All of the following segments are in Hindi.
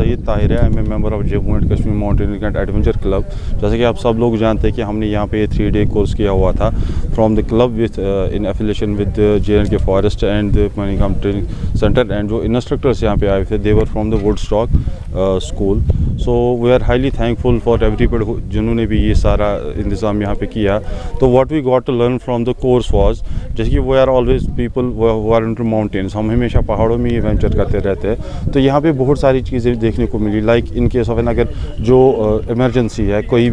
सईद ताहिर है। I am a member of Jammu and Kashmir mountaineering and adventure club. जैसे कि आप सब लोग जानते हैं कि हमने यहाँ पे 3 डे कोर्स किया हुआ था from the club with in affiliation with JNK forest and Manigam training centre. And जो इंस्ट्रक्टर्स यहाँ पे आए थे they were from the Woodstock school. So we are highly thankful for everybody जिन्होंने भी ये सारा इंतज़ाम यहाँ पे किया। तो what we got to learn from the course was, जैसे कि we are always people who are into mountains, हम हमेशा पहाड़ों में ही वेंचर करते रहते हैं। तो यहाँ पे बहुत सारी चीज़ें देखने को मिली, like in case of an अगर जो इमरजेंसी है कोई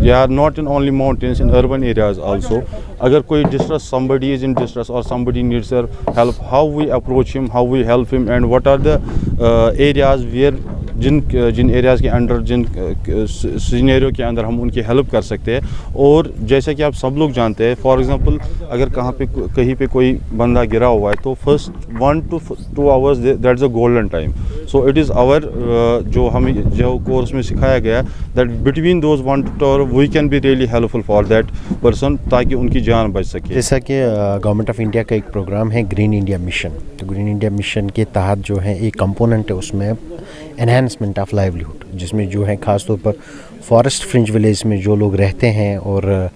या not in only mountains in urban areas also, अगर कोई distress somebody is in distress और somebody needs help, how we approach him, how we help him and what are the areas where जिन एरियाज़ के अंडर जिन सिनेरियो के अंदर हम उनकी हेल्प कर सकते हैं। और जैसा कि आप सब लोग जानते हैं, फॉर एग्जांपल अगर कहीं पे कोई बंदा गिरा हुआ है तो first 1 to 2 hours that's a golden time. So it is hour जो हमें जो कोर्स में सिखाया गया that between those 1 to 2 hours we can be really helpful for that person, ताकि उनकी जान बच सके। जैसा कि गवर्नमेंट ऑफ इंडिया का एक प्रोग्राम है ग्रीन इंडिया मिशन, तो ग्रीन इंडिया मिशन के तहत जो है एक कंपोनेंट है उसमें एनहांसमेंट ऑफ लाइवलीहुड, जिसमें जो है ख़ास तौर पर फॉरेस्ट फ्रिंज विलेज में जो लोग रहते हैं और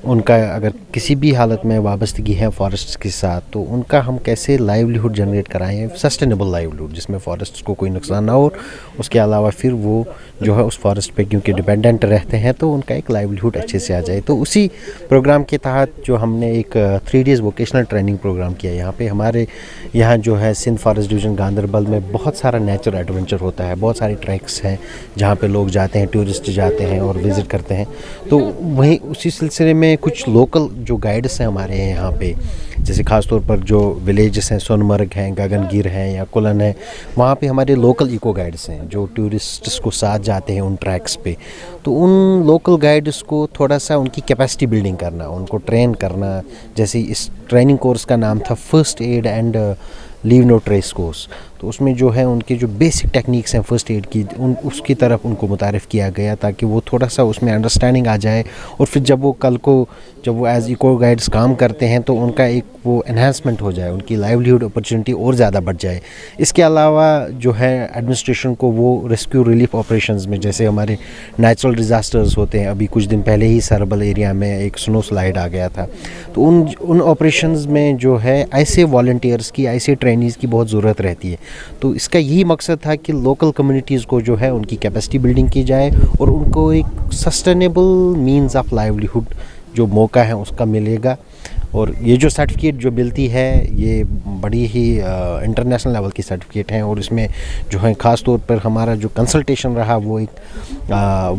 उनका अगर किसी भी हालत में वाबस्तगी है फॉरेस्ट के साथ, तो उनका हम कैसे लाइवलीहुड जनरेट कराएं, सस्टेनेबल लाइवलीहुड जिसमें फॉरेस्ट को कोई नुकसान ना हो। उसके अलावा फिर वो जो है उस फॉरेस्ट पे क्योंकि डिपेंडेंट रहते हैं तो उनका एक लाइवलीहुड अच्छे से आ जाए। तो उसी प्रोग्राम के तहत जो हमने एक 3 डेज़ वोकेशनल ट्रेनिंग प्रोग्राम किया यहाँ पे। हमारे यहाँ जो है सिंध फॉरेस्ट डिवीज़न गांदरबल में बहुत सारा नेचर एडवेंचर होता है, बहुत सारे ट्रैक्स हैं जहाँ पे लोग जाते हैं, टूरिस्ट जाते हैं और विज़िट करते हैं। तो वहीं उसी सिलसिले में कुछ लोकल जो गाइड्स हैं हमारे यहाँ पे, जैसे ख़ास तौर पर जो विलेजेस हैं, सोनमर्ग हैं, गगनगिर हैं या कुलन है, वहाँ पे हमारे लोकल इको गाइड्स हैं जो टूरिस्ट्स को साथ जाते हैं उन ट्रैक्स पे। तो उन लोकल गाइड्स को थोड़ा सा उनकी कैपेसिटी बिल्डिंग करना, उनको ट्रेन करना। जैसे इस ट्रेनिंग कोर्स का नाम था first aid and leave no trace course. तो उसमें जो है उनकी जो बेसिक टेक्निक्स हैं फर्स्ट एड की उसकी तरफ उनको मुतारिफ़ किया गया ताकि वो थोड़ा सा उसमें अंडरस्टैंडिंग आ जाए। और फिर जब वो एज इको गाइड्स काम करते हैं तो उनका एक वो एनहांसमेंट हो जाए, उनकी लाइवलीहुड अपॉर्चुनिटी और ज़्यादा बढ़ जाए। इसके अलावा जो है एडमिनिस्ट्रेशन को वो रेस्क्यू रिलीफ ऑपरेशंस में, जैसे हमारे नेचुरल डिज़ास्टर्स होते हैं, अभी कुछ दिन पहले ही सरबल एरिया में एक स्नो स्लाइड आ गया था, तो उन ऑपरेशंस में जो है ऐसे वॉलंटियर्स की, ऐसे ट्रेनीज़ की बहुत ज़रूरत रहती है। तो इसका यही मकसद था कि लोकल कम्युनिटीज़ को जो है उनकी कैपेसिटी बिल्डिंग की जाए और उनको एक सस्टेनेबल मीन्स ऑफ लाइवलीहुड जो मौका है उसका मिलेगा। और ये जो सर्टिफिकेट जो मिलती है ये बड़ी ही इंटरनेशनल लेवल की सर्टिफिकेट हैं। और इसमें जो है ख़ास तौर पर हमारा जो कंसल्टेशन रहा वो एक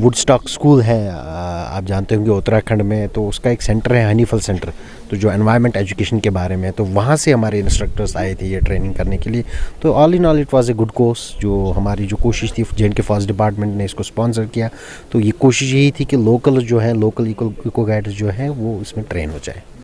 वुडस्टॉक स्कूल है, आप जानते होंगे उत्तराखंड में, तो उसका एक सेंटर है हनीफल सेंटर, तो जो एनवायरनमेंट एजुकेशन के बारे में, तो वहाँ से हमारे इंस्ट्रक्टर्स आए थे ये ट्रेनिंग करने के लिए। तो all in all it was a good course. जो हमारी जो कोशिश थी JNK फॉरेस्ट डिपार्टमेंट ने इसको स्पॉन्सर किया, तो ये कोशिश यही थी कि लोकल जो है लोकल इको गाइड्स जो है वो इसमें ट्रेन हो जाए।